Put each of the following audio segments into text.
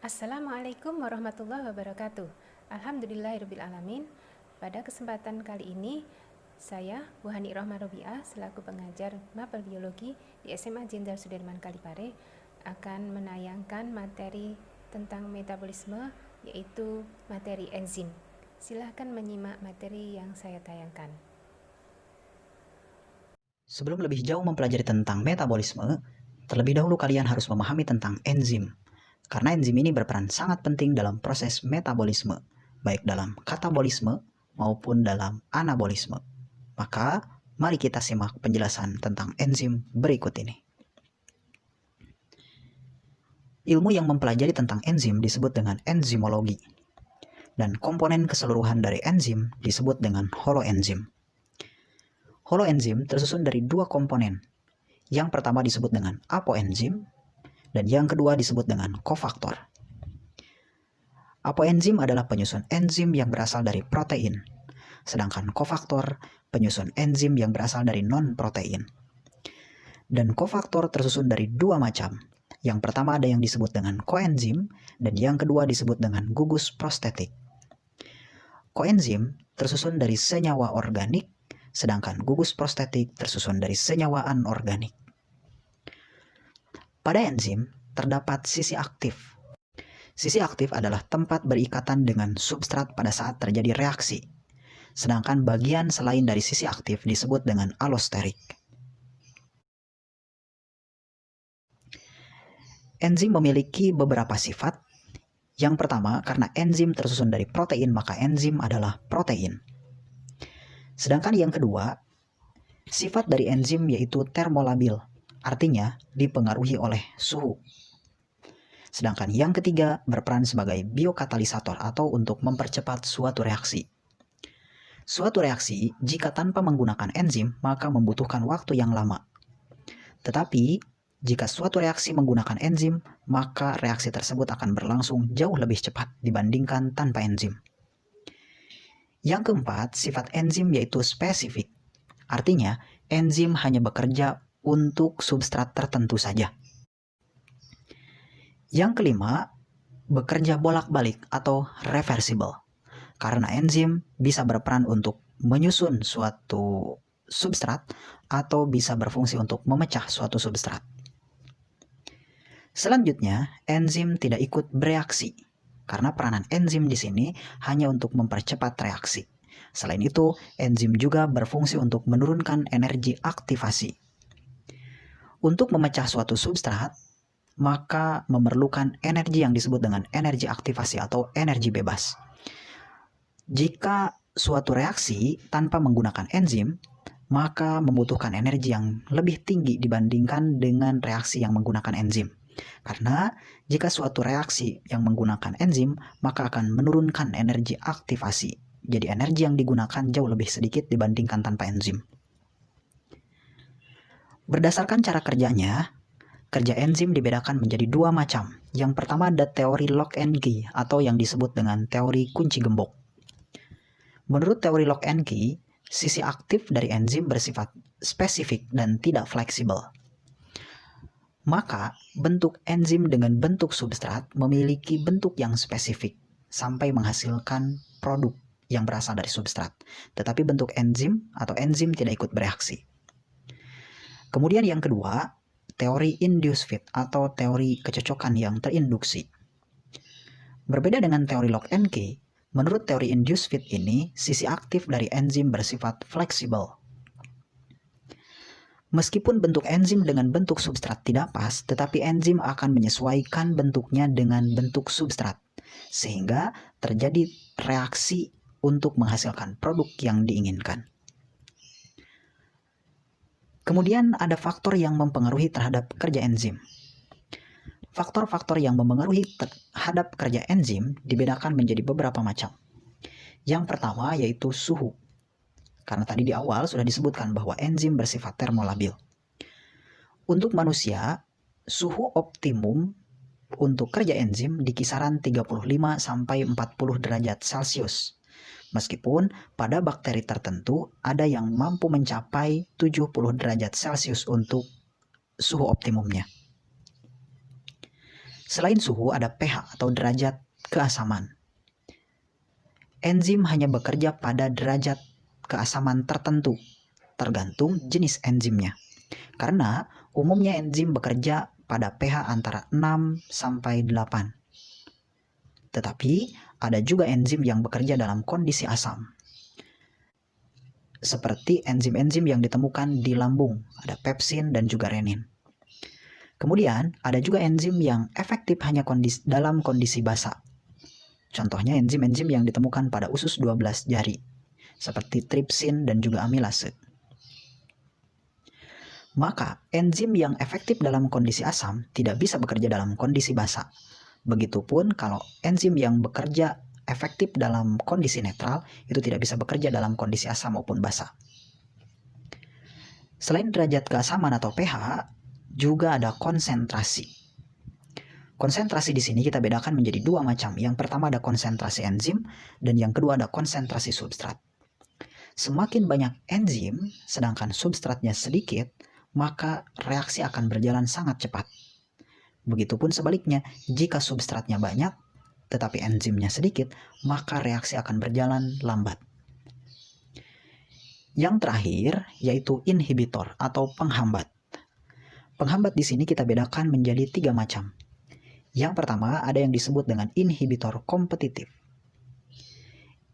Assalamualaikum warahmatullahi wabarakatuh. Alhamdulillahirrabbilalamin. Pada kesempatan kali ini, saya Bu Hani Rohmah Robiah selaku pengajar mapel biologi di SMA Jenderal Sudirman Kalipare akan menayangkan materi tentang metabolisme, yaitu materi enzim. Silahkan menyimak materi yang saya tayangkan. Sebelum lebih jauh mempelajari tentang metabolisme, terlebih dahulu kalian harus memahami tentang enzim. Karena enzim ini berperan sangat penting dalam proses metabolisme, baik dalam katabolisme maupun dalam anabolisme. Maka, mari kita simak penjelasan tentang enzim berikut ini. Ilmu yang mempelajari tentang enzim disebut dengan enzimologi. Dan komponen keseluruhan dari enzim disebut dengan holoenzim. Holoenzim tersusun dari dua komponen. Yang pertama disebut dengan apoenzim, dan yang kedua disebut dengan kofaktor. Apoenzim adalah penyusun enzim yang berasal dari protein, sedangkan kofaktor penyusun enzim yang berasal dari non-protein. Dan kofaktor tersusun dari dua macam. Yang pertama ada yang disebut dengan koenzim, dan yang kedua disebut dengan gugus prostetik. Koenzim tersusun dari senyawa organik, sedangkan gugus prostetik tersusun dari senyawa anorganik. Pada enzim terdapat sisi aktif. Sisi aktif adalah tempat berikatan dengan substrat pada saat terjadi reaksi. Sedangkan bagian selain dari sisi aktif disebut dengan alosterik. Enzim memiliki beberapa sifat. Yang pertama, karena enzim tersusun dari protein, maka enzim adalah protein. Sedangkan yang kedua, sifat dari enzim yaitu termolabil, artinya dipengaruhi oleh suhu. Sedangkan yang ketiga berperan sebagai biokatalisator atau untuk mempercepat suatu reaksi. Suatu reaksi jika tanpa menggunakan enzim maka membutuhkan waktu yang lama. Tetapi jika suatu reaksi menggunakan enzim maka reaksi tersebut akan berlangsung jauh lebih cepat dibandingkan tanpa enzim. Yang keempat, sifat enzim yaitu spesifik. Artinya enzim hanya bekerja untuk substrat tertentu saja. Yang kelima, bekerja bolak-balik atau reversible. Karena enzim bisa berperan untuk menyusun suatu substrat atau bisa berfungsi untuk memecah suatu substrat. Selanjutnya, enzim tidak ikut bereaksi. Karena peranan enzim di sini hanya untuk mempercepat reaksi. Selain itu, enzim juga berfungsi untuk menurunkan energi aktivasi. Untuk memecah suatu substrat, maka memerlukan energi yang disebut dengan energi aktivasi atau energi bebas. Jika suatu reaksi tanpa menggunakan enzim, maka membutuhkan energi yang lebih tinggi dibandingkan dengan reaksi yang menggunakan enzim. Karena jika suatu reaksi yang menggunakan enzim, maka akan menurunkan energi aktivasi. Jadi energi yang digunakan jauh lebih sedikit dibandingkan tanpa enzim. Berdasarkan cara kerjanya, kerja enzim dibedakan menjadi dua macam. Yang pertama ada teori lock and key atau yang disebut dengan teori kunci gembok. Menurut teori lock and key, sisi aktif dari enzim bersifat spesifik dan tidak fleksibel. Maka bentuk enzim dengan bentuk substrat memiliki bentuk yang spesifik sampai menghasilkan produk yang berasal dari substrat. Tetapi bentuk enzim atau enzim tidak ikut bereaksi. Kemudian yang kedua, teori induced fit atau teori kecocokan yang terinduksi. Berbeda dengan teori lock and key, menurut teori induced fit ini, sisi aktif dari enzim bersifat fleksibel. Meskipun bentuk enzim dengan bentuk substrat tidak pas, tetapi enzim akan menyesuaikan bentuknya dengan bentuk substrat, sehingga terjadi reaksi untuk menghasilkan produk yang diinginkan. Kemudian ada faktor yang mempengaruhi terhadap kerja enzim. Faktor-faktor yang mempengaruhi terhadap kerja enzim dibedakan menjadi beberapa macam. Yang pertama yaitu suhu. Karena tadi di awal sudah disebutkan bahwa enzim bersifat termolabil. Untuk manusia, suhu optimum untuk kerja enzim di kisaran 35 sampai 40 derajat Celcius. Meskipun pada bakteri tertentu ada yang mampu mencapai 70 derajat Celcius untuk suhu optimumnya. Selain suhu, ada pH atau derajat keasaman. Enzim hanya bekerja pada derajat keasaman tertentu, tergantung jenis enzimnya. Karena umumnya enzim bekerja pada pH antara 6 sampai 8. Tetapi ada juga enzim yang bekerja dalam kondisi asam. Seperti enzim-enzim yang ditemukan di lambung, ada pepsin dan juga renin. Kemudian ada juga enzim yang efektif hanya dalam kondisi basa. Contohnya enzim-enzim yang ditemukan pada usus 12 jari, seperti tripsin dan juga amilase. Maka enzim yang efektif dalam kondisi asam tidak bisa bekerja dalam kondisi basa. Begitupun kalau enzim yang bekerja efektif dalam kondisi netral itu tidak bisa bekerja dalam kondisi asam maupun basa. Selain derajat keasaman atau pH, juga ada konsentrasi. Konsentrasi di sini kita bedakan menjadi dua macam. Yang pertama ada konsentrasi enzim dan yang kedua ada konsentrasi substrat. Semakin banyak enzim sedangkan substratnya sedikit, maka reaksi akan berjalan sangat cepat. Begitupun sebaliknya, jika substratnya banyak tetapi enzimnya sedikit, maka reaksi akan berjalan lambat. Yang terakhir yaitu inhibitor atau penghambat. Penghambat di sini kita bedakan menjadi 3 macam. Yang pertama ada yang disebut dengan inhibitor kompetitif.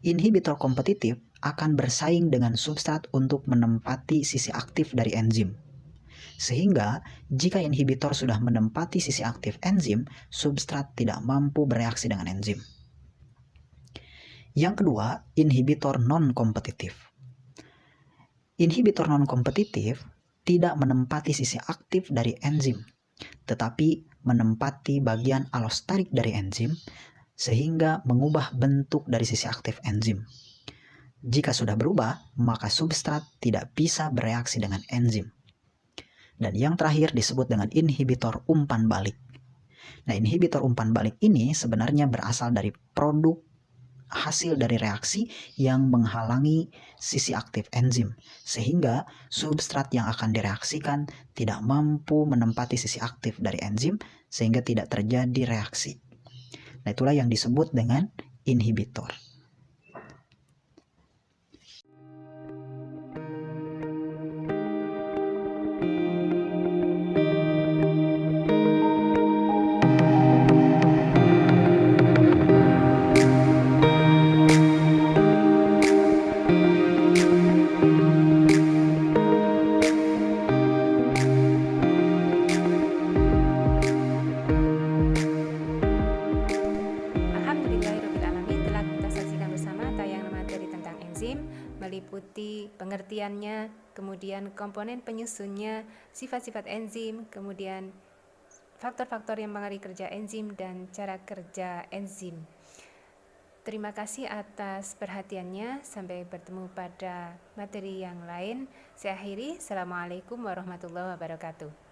Inhibitor kompetitif akan bersaing dengan substrat untuk menempati sisi aktif dari enzim. Sehingga jika inhibitor sudah menempati sisi aktif enzim, substrat tidak mampu bereaksi dengan enzim. Yang kedua, inhibitor non-kompetitif. Inhibitor non-kompetitif tidak menempati sisi aktif dari enzim, tetapi menempati bagian alosterik dari enzim sehingga mengubah bentuk dari sisi aktif enzim. Jika sudah berubah, maka substrat tidak bisa bereaksi dengan enzim. Dan yang terakhir disebut dengan inhibitor umpan balik. Nah, inhibitor umpan balik ini sebenarnya berasal dari produk hasil dari reaksi yang menghalangi sisi aktif enzim, sehingga substrat yang akan direaksikan tidak mampu menempati sisi aktif dari enzim sehingga tidak terjadi reaksi. Nah, itulah yang disebut dengan inhibitor. Meliputi pengertiannya, kemudian komponen penyusunnya, sifat-sifat enzim, kemudian faktor-faktor yang mengaruhi kerja enzim dan cara kerja enzim. Terima kasih atas perhatiannya. Sampai bertemu pada materi yang lain. Saya akhiri. Assalamualaikum warahmatullahi wabarakatuh.